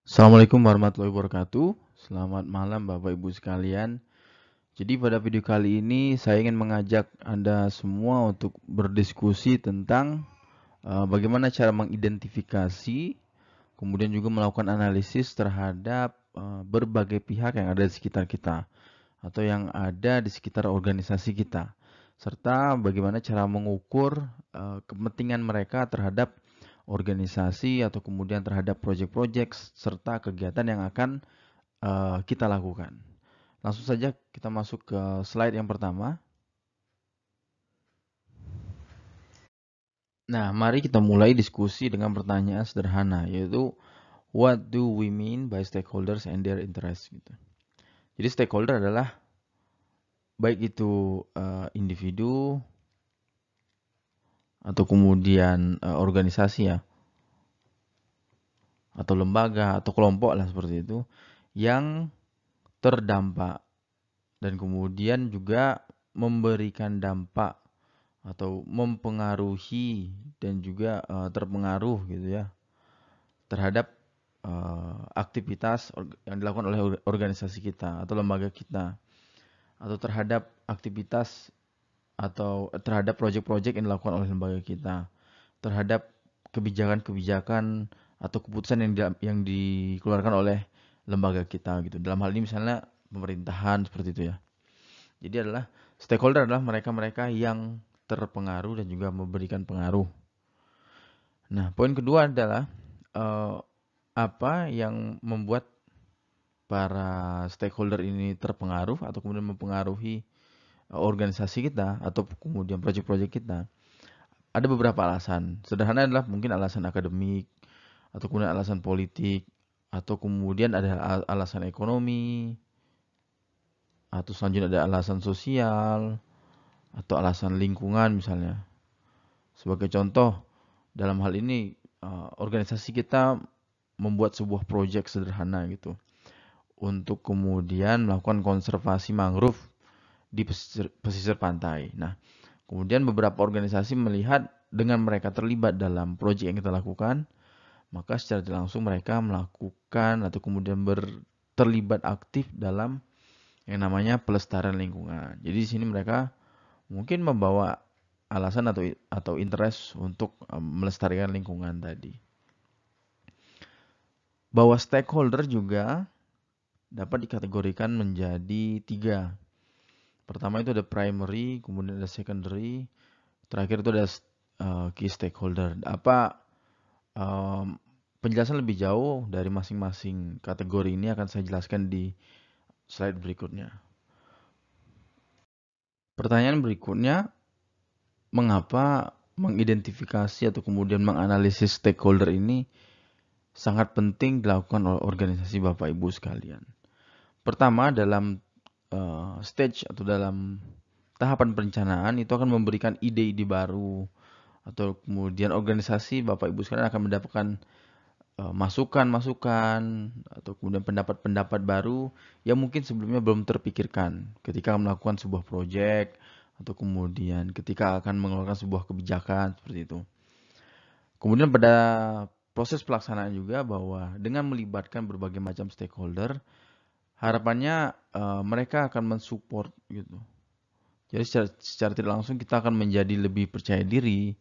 Assalamualaikum warahmatullahi wabarakatuh. Selamat malam Bapak Ibu sekalian. Jadi pada video kali ini saya ingin mengajak Anda semua untuk berdiskusi tentang bagaimana cara mengidentifikasi, kemudian juga melakukan analisis terhadap berbagai pihak yang ada di sekitar kita atau yang ada di sekitar organisasi kita, serta bagaimana cara mengukur kepentingan mereka terhadap organisasi atau kemudian terhadap proyek-proyek serta kegiatan yang akan kita lakukan. Langsung saja kita masuk ke slide yang pertama. Nah, mari kita mulai diskusi dengan pertanyaan sederhana, yaitu what do we mean by stakeholders and their interests gitu. Jadi stakeholder adalah baik itu individu atau kemudian organisasi ya, atau lembaga atau kelompok lah seperti itu yang terdampak dan kemudian juga memberikan dampak atau mempengaruhi dan juga terpengaruh gitu ya terhadap aktivitas yang dilakukan oleh organisasi kita atau lembaga kita atau terhadap aktivitas atau terhadap proyek-proyek yang dilakukan oleh lembaga kita, terhadap kebijakan-kebijakan atau keputusan yang dikeluarkan oleh lembaga kita gitu. Dalam hal ini misalnya pemerintahan seperti itu ya. Jadi adalah stakeholder adalah mereka-mereka yang terpengaruh dan juga memberikan pengaruh. Nah, poin kedua adalah eh, apa yang membuat para stakeholder ini terpengaruh atau kemudian mempengaruhi organisasi kita atau kemudian proyek-proyek kita. Ada beberapa alasan. Sederhana adalah mungkin alasan akademik atau kemudian alasan politik atau kemudian ada alasan ekonomi atau selanjutnya ada alasan sosial atau alasan lingkungan misalnya. Sebagai contoh, dalam hal ini organisasi kita membuat sebuah proyek sederhana gitu untuk kemudian melakukan konservasi mangrove di pesisir pantai. Nah, kemudian beberapa organisasi melihat dengan mereka terlibat dalam proyek yang kita lakukan, maka secara tidak langsung mereka melakukan atau kemudian terlibat aktif dalam yang namanya pelestarian lingkungan. Jadi di sini mereka mungkin membawa alasan atau interest untuk melestarikan lingkungan tadi. Bahwa stakeholder juga dapat dikategorikan menjadi tiga. Pertama itu ada primary, kemudian ada secondary, terakhir itu ada key stakeholder. Apa penjelasan lebih jauh dari masing-masing kategori ini akan saya jelaskan di slide berikutnya. Pertanyaan berikutnya, mengapa mengidentifikasi atau kemudian menganalisis stakeholder ini sangat penting dilakukan oleh organisasi Bapak Ibu sekalian. Pertama, dalam stage atau dalam tahapan perencanaan itu akan memberikan ide-ide baru atau kemudian organisasi Bapak Ibu sekalian akan mendapatkan masukan-masukan atau kemudian pendapat-pendapat baru yang mungkin sebelumnya belum terpikirkan ketika melakukan sebuah proyek atau kemudian ketika akan mengeluarkan sebuah kebijakan seperti itu. Kemudian pada proses pelaksanaan juga bahwa dengan melibatkan berbagai macam stakeholder, harapannya mereka akan mensupport gitu. Jadi secara tidak langsung kita akan menjadi lebih percaya diri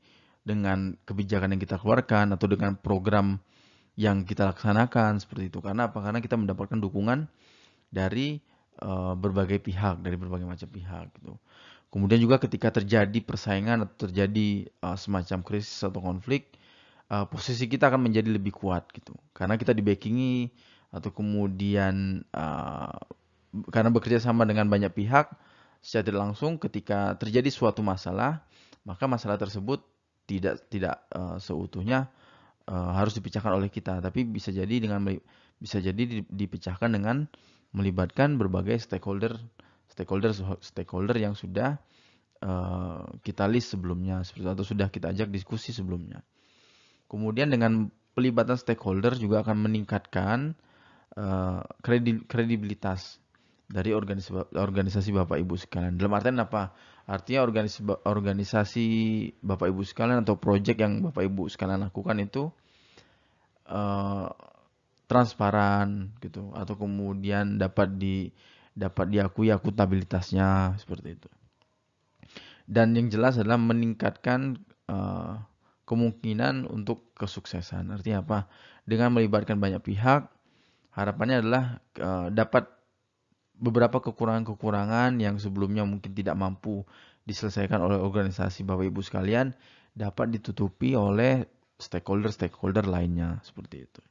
dengan kebijakan yang kita keluarkan atau dengan program yang kita laksanakan seperti itu. Karena apa? Karena kita mendapatkan dukungan dari berbagai pihak, dari berbagai macam pihak gitu. Kemudian juga ketika terjadi persaingan atau terjadi semacam krisis atau konflik, posisi kita akan menjadi lebih kuat gitu. Karena kita dibackingi atau kemudian karena bekerja sama dengan banyak pihak, secara tidak langsung ketika terjadi suatu masalah, maka masalah tersebut tidak seutuhnya harus dipecahkan oleh kita, tapi bisa jadi dipecahkan dengan melibatkan berbagai stakeholder yang sudah kita list sebelumnya seperti atau sudah kita ajak diskusi sebelumnya. Kemudian dengan pelibatan stakeholder juga akan meningkatkan kredibilitas dari organisasi Bapak Ibu sekalian. Dalam artian apa? Artinya organisasi Bapak Ibu sekalian atau proyek yang Bapak Ibu sekalian lakukan itu transparan gitu, atau kemudian dapat diakui akuntabilitasnya seperti itu. Dan yang jelas adalah meningkatkan kemungkinan untuk kesuksesan. Artinya apa? Dengan melibatkan banyak pihak, harapannya adalah dapat beberapa kekurangan-kekurangan yang sebelumnya mungkin tidak mampu diselesaikan oleh organisasi Bapak Ibu sekalian dapat ditutupi oleh stakeholder-stakeholder lainnya seperti itu.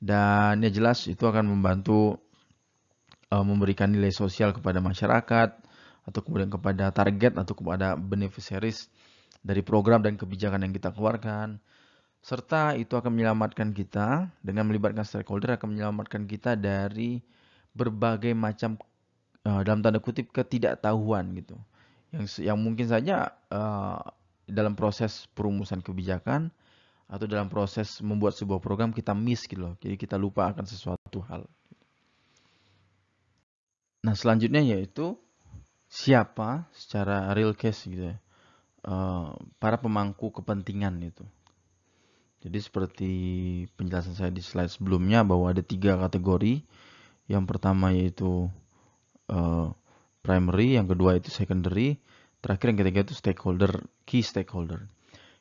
Dan ya jelas itu akan membantu memberikan nilai sosial kepada masyarakat atau kemudian kepada target atau kepada beneficiaries dari program dan kebijakan yang kita keluarkan. Serta itu akan menyelamatkan kita dengan melibatkan stakeholder akan menyelamatkan kita dari berbagai macam dalam tanda kutip ketidaktahuan gitu. Yang mungkin saja dalam proses perumusan kebijakan atau dalam proses membuat sebuah program kita miss gitu loh. Jadi kita lupa akan sesuatu hal. Nah, selanjutnya yaitu siapa secara real case gitu ya. Para pemangku kepentingan itu. Jadi seperti penjelasan saya di slide sebelumnya bahwa ada 3 kategori. Yang pertama yaitu primary, yang kedua itu secondary, terakhir yang ketiga itu stakeholder, key stakeholder.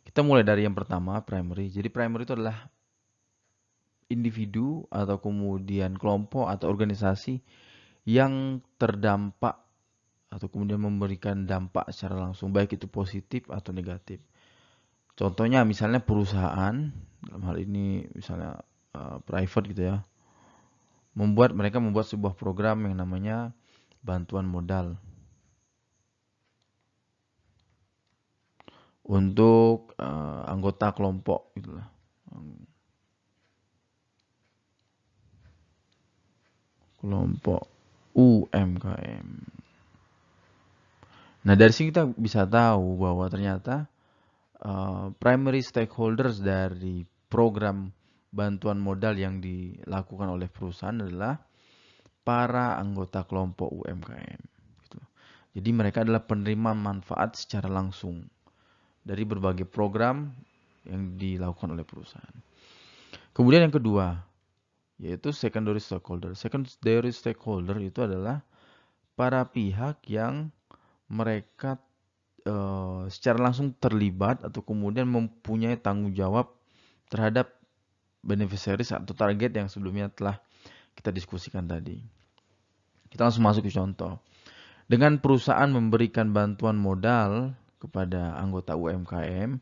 Kita mulai dari yang pertama, primary. Jadi primary itu adalah individu atau kemudian kelompok atau organisasi yang terdampak atau kemudian memberikan dampak secara langsung, baik itu positif atau negatif. Contohnya misalnya perusahaan, dalam hal ini misalnya private gitu ya, mereka membuat sebuah program yang namanya bantuan modal untuk anggota kelompok gitulah. Kelompok UMKM. Nah, dari sini kita bisa tahu bahwa ternyata primary stakeholders dari program bantuan modal yang dilakukan oleh perusahaan adalah para anggota kelompok UMKM. Gitu. Jadi mereka adalah penerima manfaat secara langsung dari berbagai program yang dilakukan oleh perusahaan. Kemudian yang kedua, yaitu secondary stakeholder. Secondary stakeholder itu adalah para pihak yang mereka secara langsung terlibat atau kemudian mempunyai tanggung jawab terhadap beneficiaries atau target yang sebelumnya telah kita diskusikan tadi. Kita langsung masuk ke contoh. Dengan perusahaan memberikan bantuan modal kepada anggota UMKM,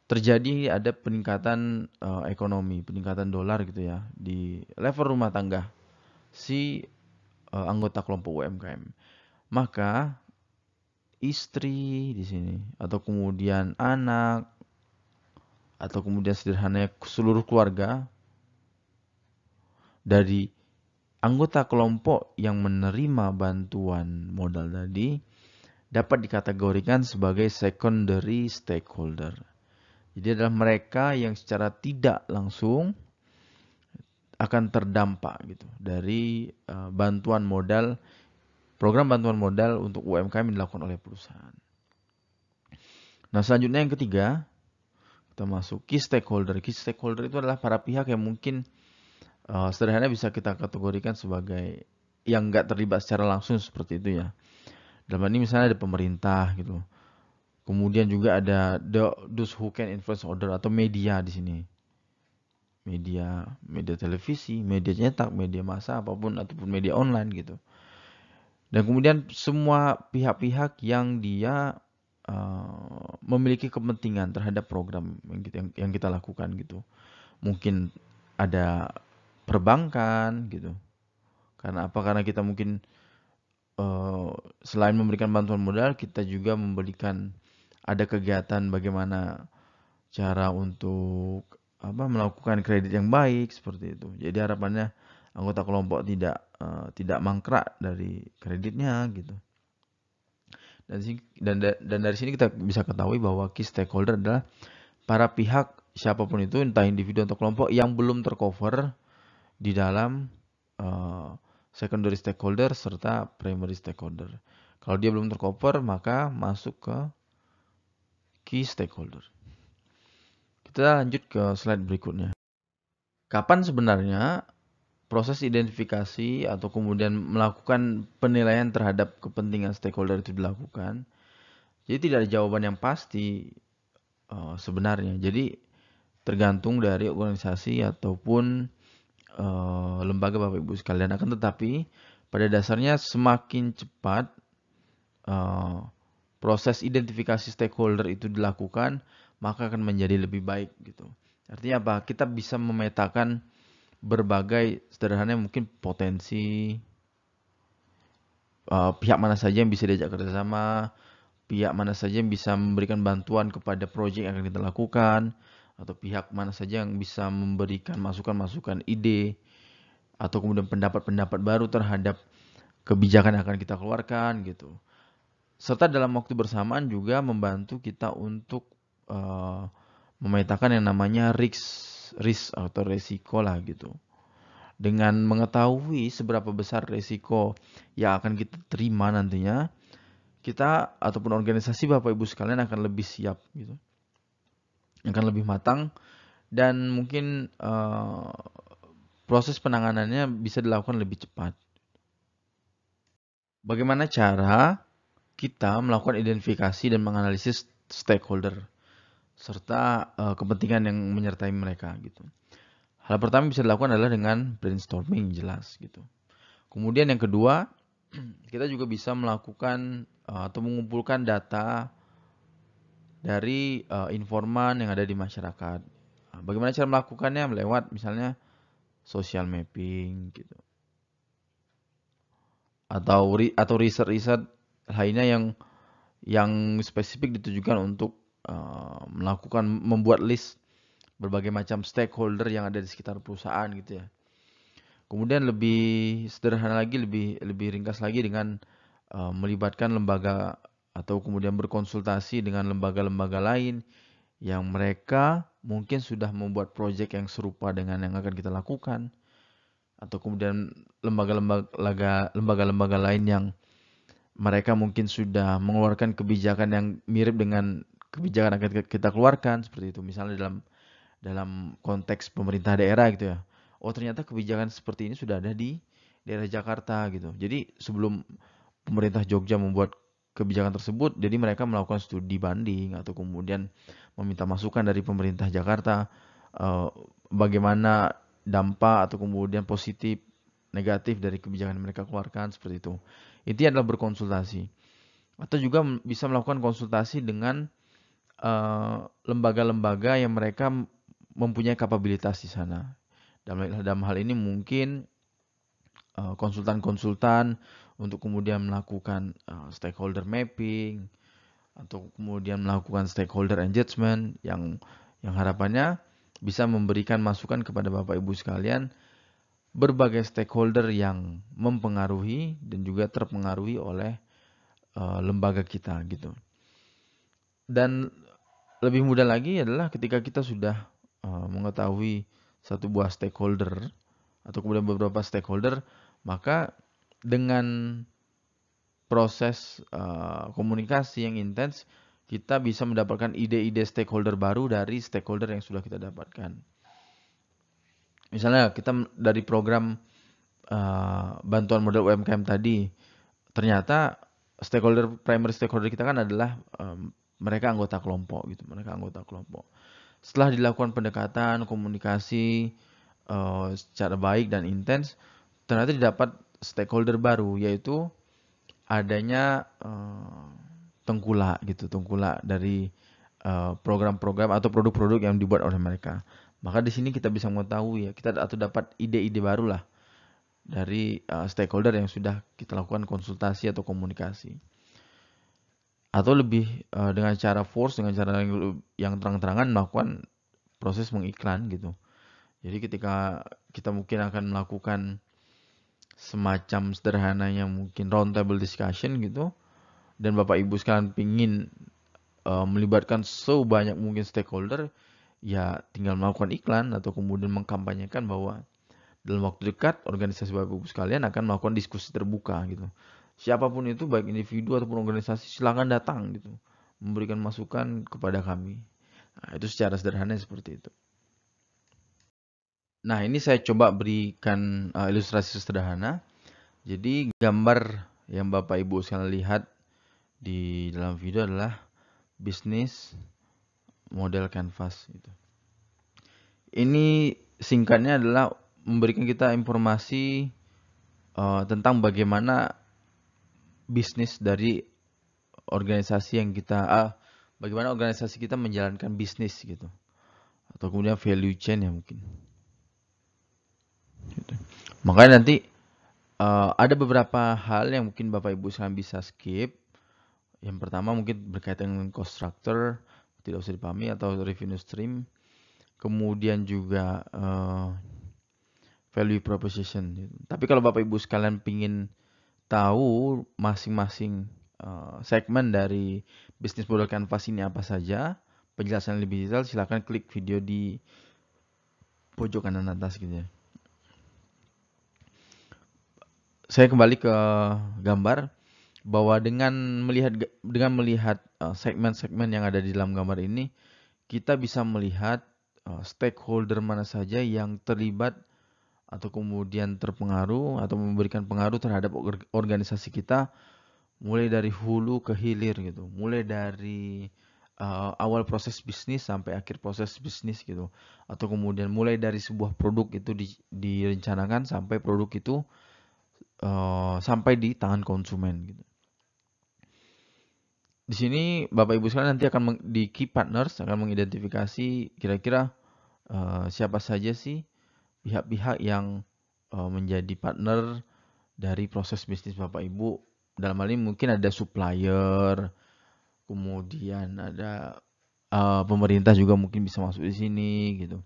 terjadi ada peningkatan ekonomi, peningkatan dolar gitu ya di level rumah tangga si anggota kelompok UMKM. Maka istri di sini atau kemudian anak atau kemudian sederhananya seluruh keluarga dari anggota kelompok yang menerima bantuan modal tadi dapat dikategorikan sebagai secondary stakeholder. Jadi adalah mereka yang secara tidak langsung akan terdampak gitu dari bantuan modal, program bantuan modal untuk UMKM yang dilakukan oleh perusahaan. Nah, selanjutnya yang ketiga, kita masuk key stakeholder. Key stakeholder itu adalah para pihak yang mungkin sederhana bisa kita kategorikan sebagai yang nggak terlibat secara langsung seperti itu ya. Dalam ini misalnya ada pemerintah gitu. Kemudian juga ada those who can influence order atau media di sini. Media televisi, media cetak, media massa apapun ataupun media online gitu. Dan kemudian semua pihak-pihak yang dia memiliki kepentingan terhadap program yang kita lakukan gitu. Mungkin ada perbankan gitu. Karena apa? Karena kita mungkin selain memberikan bantuan modal, kita juga memberikan ada kegiatan bagaimana cara untuk melakukan kredit yang baik seperti itu. Jadi harapannya anggota kelompok tidak mangkrak dari kreditnya gitu. Dan dari sini kita bisa ketahui bahwa key stakeholder adalah para pihak siapapun itu, entah individu atau kelompok yang belum tercover di dalam secondary stakeholder serta primary stakeholder. Kalau dia belum tercover, maka masuk ke key stakeholder. Kita lanjut ke slide berikutnya. kapan sebenarnya proses identifikasi atau kemudian melakukan penilaian terhadap kepentingan stakeholder itu dilakukan. Jadi tidak ada jawaban yang pasti sebenarnya. Jadi tergantung dari organisasi ataupun lembaga Bapak Ibu sekalian. Akan tetapi pada dasarnya semakin cepat proses identifikasi stakeholder itu dilakukan, maka akan menjadi lebih baik gitu. Artinya apa? Kita bisa memetakan berbagai sederhananya mungkin potensi pihak mana saja yang bisa diajak kerjasama, pihak mana saja yang bisa memberikan bantuan kepada proyek yang akan kita lakukan, atau pihak mana saja yang bisa memberikan masukan-masukan ide, atau kemudian pendapat-pendapat baru terhadap kebijakan yang akan kita keluarkan gitu. Serta dalam waktu bersamaan juga membantu kita untuk memetakan yang namanya risk atau resiko lah gitu. Dengan mengetahui seberapa besar resiko yang akan kita terima nantinya, kita ataupun organisasi Bapak Ibu sekalian akan lebih siap gitu. Akan lebih matang dan mungkin proses penanganannya bisa dilakukan lebih cepat. Bagaimana cara kita melakukan identifikasi dan menganalisis stakeholder serta kepentingan yang menyertai mereka gitu. Hal pertama bisa dilakukan adalah dengan brainstorming jelas gitu. Kemudian yang kedua, kita juga bisa melakukan atau mengumpulkan data dari informan yang ada di masyarakat. Bagaimana cara melakukannya? Lewat misalnya social mapping gitu. Atau riset-riset lainnya yang spesifik ditujukan untuk melakukan membuat list berbagai macam stakeholder yang ada di sekitar perusahaan gitu ya. Kemudian lebih sederhana lagi, lebih ringkas lagi dengan melibatkan lembaga atau kemudian berkonsultasi dengan lembaga-lembaga lain yang mereka mungkin sudah membuat proyek yang serupa dengan yang akan kita lakukan, atau kemudian lembaga-lembaga lain yang mereka mungkin sudah mengeluarkan kebijakan yang mirip dengan kebijakan yang akan kita keluarkan seperti itu. Misalnya dalam konteks pemerintah daerah gitu ya. Oh ternyata kebijakan seperti ini sudah ada di daerah Jakarta gitu. Jadi sebelum pemerintah Jogja membuat kebijakan tersebut, jadi mereka melakukan studi banding atau kemudian meminta masukan dari pemerintah Jakarta bagaimana dampak atau kemudian positif negatif dari kebijakan yang mereka keluarkan seperti itu. Intinya adalah berkonsultasi. Atau juga bisa melakukan konsultasi dengan lembaga-lembaga yang mereka mempunyai kapabilitas di sana. Dalam hal ini mungkin konsultan-konsultan untuk kemudian melakukan stakeholder mapping atau kemudian melakukan stakeholder engagement yang harapannya bisa memberikan masukan kepada Bapak Ibu sekalian berbagai stakeholder yang mempengaruhi dan juga terpengaruhi oleh lembaga kita gitu. Dan lebih mudah lagi adalah ketika kita sudah mengetahui satu buah stakeholder atau kemudian beberapa stakeholder, maka dengan proses komunikasi yang intens, kita bisa mendapatkan ide-ide stakeholder baru dari stakeholder yang sudah kita dapatkan. Misalnya kita dari program bantuan modal UMKM tadi, ternyata primary stakeholder kita kan adalah mereka anggota kelompok gitu, mereka anggota kelompok. Setelah dilakukan pendekatan, komunikasi secara baik dan intens, ternyata didapat stakeholder baru, yaitu adanya tengkulak dari program-program atau produk-produk yang dibuat oleh mereka. Maka di sini kita bisa mengetahui ya, kita atau dapat ide-ide baru lah dari stakeholder yang sudah kita lakukan konsultasi atau komunikasi. Atau lebih dengan cara dengan cara yang terang-terangan melakukan proses mengiklan gitu. Jadi ketika kita mungkin akan melakukan semacam sederhananya mungkin round table discussion gitu, dan Bapak Ibu sekalian pingin melibatkan sebanyak mungkin stakeholder, ya tinggal melakukan iklan atau kemudian mengkampanyekan bahwa dalam waktu dekat organisasi Bapak Ibu sekalian akan melakukan diskusi terbuka gitu. Siapapun itu baik individu ataupun organisasi silakan datang gitu, memberikan masukan kepada kami. Nah, itu secara sederhana seperti itu. Nah, ini saya coba berikan ilustrasi sederhana. Jadi gambar yang Bapak Ibu sekalian lihat di dalam video adalah bisnis model canvas gitu. Ini singkatnya adalah memberikan kita informasi tentang bagaimana bisnis dari organisasi yang bagaimana organisasi kita menjalankan bisnis gitu, atau kemudian value chain ya mungkin. Gitu. Makanya nanti ada beberapa hal yang mungkin Bapak Ibu sekalian bisa skip. Yang pertama mungkin berkaitan dengan cost structure, tidak usah dipahami, atau revenue stream. Kemudian juga value proposition. Gitu. Tapi kalau Bapak Ibu sekalian pingin tahu masing-masing segmen dari bisnis model canvas ini apa saja, penjelasan lebih detail, silakan klik video di pojok kanan atas gitu ya. Saya kembali ke gambar bahwa dengan melihat segmen-segmen yang ada di dalam gambar ini, kita bisa melihat stakeholder mana saja yang terlibat atau kemudian terpengaruh atau memberikan pengaruh terhadap organisasi kita, mulai dari hulu ke hilir gitu, mulai dari awal proses bisnis sampai akhir proses bisnis gitu, atau kemudian mulai dari sebuah produk itu direncanakan sampai produk itu sampai di tangan konsumen gitu. Di sini Bapak Ibu sekalian nanti akan di key partners akan mengidentifikasi kira-kira siapa saja sih pihak-pihak yang menjadi partner dari proses bisnis Bapak Ibu. Dalam hal ini mungkin ada supplier, kemudian ada pemerintah juga mungkin bisa masuk di sini gitu.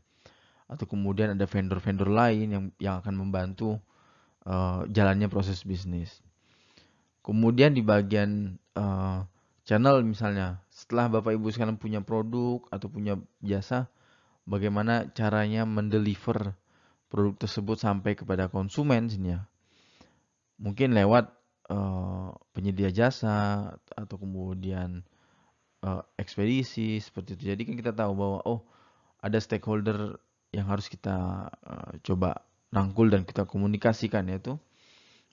Atau kemudian ada vendor-vendor lain yang akan membantu jalannya proses bisnis. Kemudian di bagian channel misalnya, setelah Bapak Ibu sekalian punya produk atau punya jasa, bagaimana caranya mendeliver produk tersebut sampai kepada konsumen sini ya. Mungkin lewat penyedia jasa atau kemudian ekspedisi seperti itu. Jadi kan kita tahu bahwa ada stakeholder yang harus kita coba rangkul dan kita komunikasikan, yaitu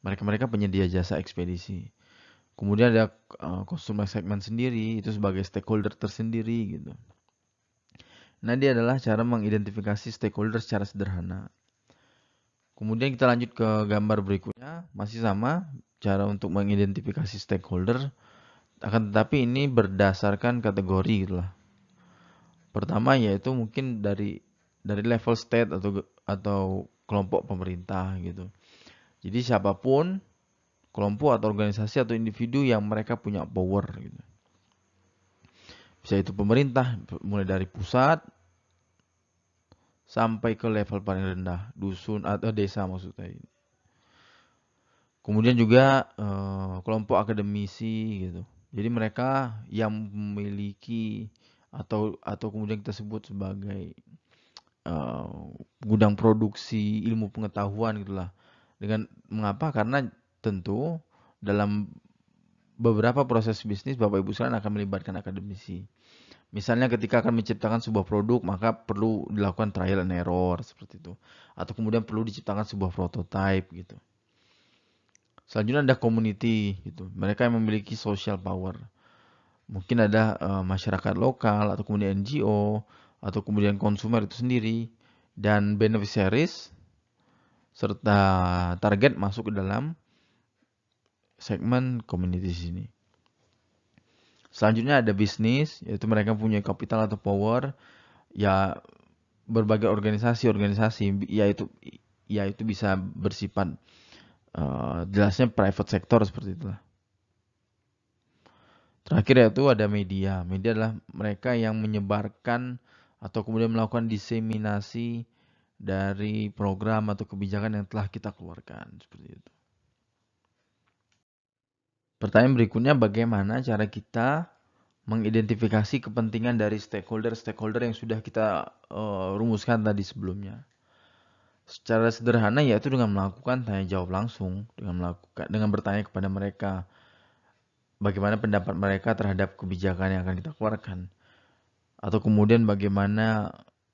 mereka-mereka penyedia jasa ekspedisi. Kemudian ada customer segment sendiri, itu sebagai stakeholder tersendiri gitu. Nah, dia adalah cara mengidentifikasi stakeholder secara sederhana. Kemudian kita lanjut ke gambar berikutnya, masih sama cara untuk mengidentifikasi stakeholder, akan tetapi ini berdasarkan kategori gitu lah. Pertama yaitu mungkin dari level state atau kelompok pemerintah gitu. Jadi siapapun kelompok atau organisasi atau individu yang mereka punya power gitu. Bisa itu pemerintah mulai dari pusat sampai ke level paling rendah, dusun atau desa maksudnya. Kemudian juga kelompok akademisi gitu. Jadi mereka yang memiliki atau kemudian kita sebut sebagai gudang produksi ilmu pengetahuan gitulah. Dengan mengapa? Karena tentu dalam beberapa proses bisnis Bapak Ibu sekalian akan melibatkan akademisi. Misalnya ketika akan menciptakan sebuah produk, maka perlu dilakukan trial and error seperti itu. Atau kemudian perlu diciptakan sebuah prototype gitu. Selanjutnya ada community gitu. Mereka yang memiliki social power. Mungkin ada masyarakat lokal atau kemudian NGO atau kemudian konsumer itu sendiri dan beneficiaries serta target masuk ke dalam segmen community sini. Selanjutnya ada bisnis, yaitu mereka punya kapital atau power, ya berbagai organisasi yaitu bisa bersifat jelasnya private sector seperti itulah. Terakhir yaitu ada media. Media adalah mereka yang menyebarkan atau kemudian melakukan diseminasi dari program atau kebijakan yang telah kita keluarkan seperti itu. Pertanyaan berikutnya, bagaimana cara kita mengidentifikasi kepentingan dari stakeholder yang sudah kita rumuskan tadi sebelumnya? Secara sederhana yaitu dengan melakukan tanya jawab langsung, dengan bertanya kepada mereka bagaimana pendapat mereka terhadap kebijakan yang akan kita keluarkan, atau kemudian bagaimana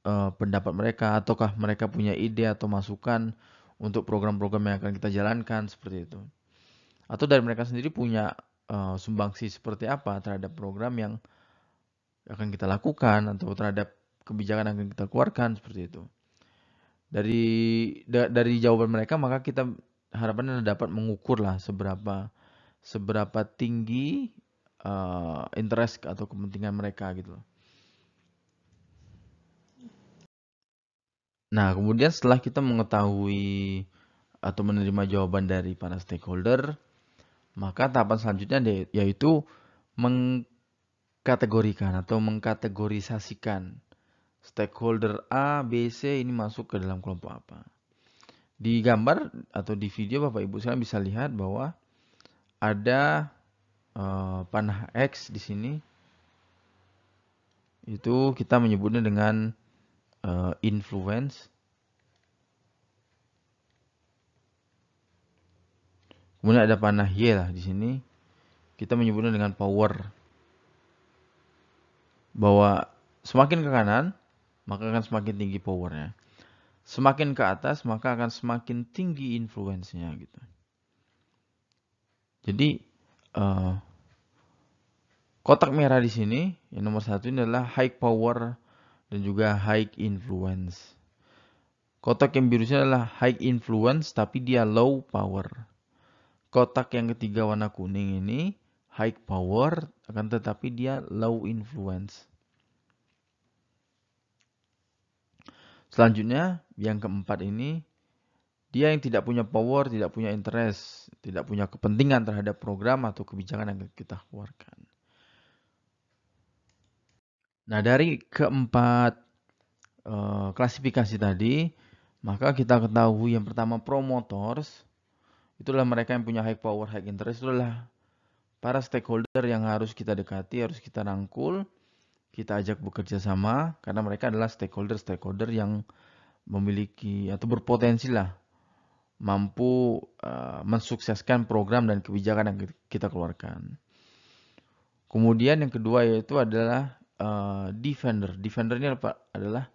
pendapat mereka, ataukah mereka punya ide atau masukan untuk program-program yang akan kita jalankan seperti itu. Atau dari mereka sendiri punya sumbangsi seperti apa terhadap program yang akan kita lakukan atau terhadap kebijakan yang akan kita keluarkan seperti itu. Dari jawaban mereka maka kita harapannya dapat mengukur lah seberapa tinggi interest atau kepentingan mereka gitu loh. Nah, kemudian setelah kita mengetahui atau menerima jawaban dari para stakeholder, maka tahapan selanjutnya yaitu mengkategorikan atau mengkategorisasikan stakeholder A, B, C ini masuk ke dalam kelompok apa. Di gambar atau di video Bapak Ibu sekalian bisa lihat bahwa ada panah X di sini. Itu kita menyebutnya dengan influence. Kemudian ada panah Y lah di sini. Kita menyebutnya dengan power. Bahwa semakin ke kanan, maka akan semakin tinggi powernya. Semakin ke atas, maka akan semakin tinggi influence-nya gitu. Jadi kotak merah di sini yang nomor 1 ini adalah high power dan juga high influence. Kotak yang biru ini adalah high influence tapi dia low power. Kotak yang ketiga warna kuning ini high power akan tetapi dia low influence. Selanjutnya yang keempat ini dia yang tidak punya power, tidak punya interest, tidak punya kepentingan terhadap program atau kebijakan yang kita keluarkan. Nah, dari keempat klasifikasi tadi, maka kita ketahui yang pertama promoters, itulah mereka yang punya high power, high interest, itulah para stakeholder yang harus kita dekati, harus kita rangkul, kita ajak bekerja sama, karena mereka adalah stakeholder yang memiliki atau berpotensi lah mampu mensukseskan program dan kebijakan yang kita keluarkan. Kemudian yang kedua yaitu adalah defender. Defender ini adalah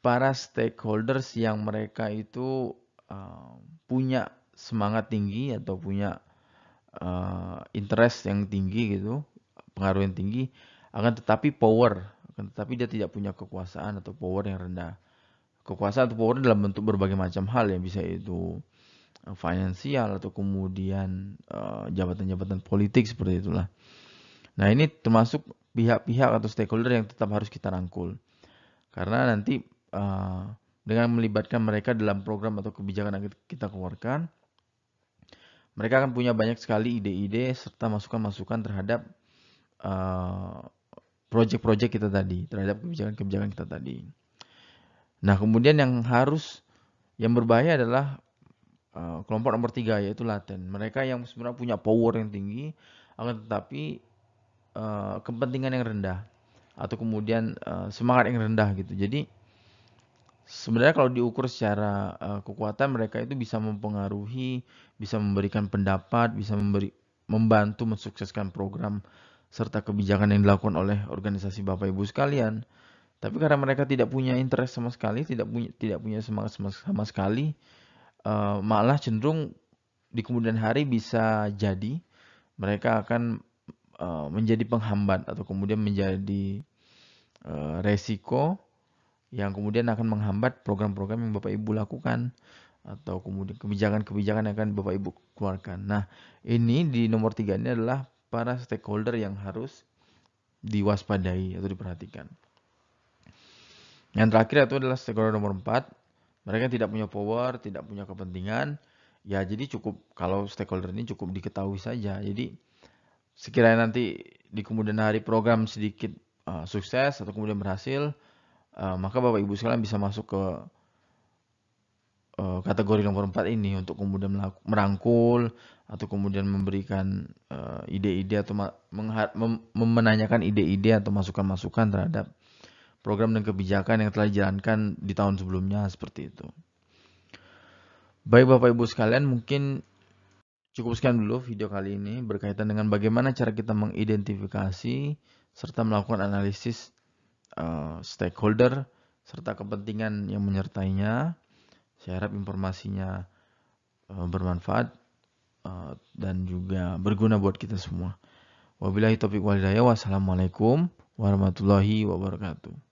para stakeholders yang mereka itu punya semangat tinggi atau punya interest yang tinggi gitu, pengaruh yang tinggi, akan tetapi dia tidak punya kekuasaan atau power yang rendah. Kekuasaan atau power dalam bentuk berbagai macam hal yang bisa itu finansial atau kemudian jabatan-jabatan politik seperti itulah. Nah, ini termasuk pihak-pihak atau stakeholder yang tetap harus kita rangkul. Karena nanti dengan melibatkan mereka dalam program atau kebijakan yang kita keluarkan, mereka akan punya banyak sekali ide-ide serta masukan-masukan terhadap proyek-proyek kita tadi, terhadap kebijakan-kebijakan kita tadi. Nah, kemudian yang berbahaya adalah kelompok nomor 3 yaitu laten. Mereka yang sebenarnya punya power yang tinggi, akan tetapi kepentingan yang rendah atau kemudian semangat yang rendah gitu. Jadi sebenarnya kalau diukur secara kekuatan, mereka itu bisa mempengaruhi, bisa memberikan pendapat, bisa membantu mensukseskan program serta kebijakan yang dilakukan oleh organisasi Bapak Ibu sekalian. Tapi karena mereka tidak punya interest sama sekali, tidak punya semangat sama sekali, malah cenderung di kemudian hari bisa jadi mereka akan menjadi penghambat atau kemudian menjadi resiko yang kemudian akan menghambat program-program yang Bapak Ibu lakukan atau kemudian kebijakan-kebijakan yang akan Bapak Ibu keluarkan. Nah, ini di nomor 3 ini adalah para stakeholder yang harus diwaspadai atau diperhatikan. Yang terakhir itu adalah stakeholder nomor 4. Mereka tidak punya power, tidak punya kepentingan. Ya, jadi cukup kalau stakeholder ini cukup diketahui saja. Jadi sekiranya nanti di kemudian hari program sedikit sukses atau kemudian berhasil, maka Bapak Ibu sekalian bisa masuk ke kategori nomor 4 ini untuk kemudian merangkul atau kemudian memberikan ide-ide atau menanyakan ide-ide atau masukan-masukan terhadap program dan kebijakan yang telah dijalankan di tahun sebelumnya seperti itu. Baik Bapak Ibu sekalian, mungkin cukup sekian dulu video kali ini berkaitan dengan bagaimana cara kita mengidentifikasi serta melakukan analisis stakeholder serta kepentingan yang menyertainya. Saya harap informasinya bermanfaat dan juga berguna buat kita semua. Wabillahi taufiq wal hidayah. Wassalamualaikum warahmatullahi wabarakatuh.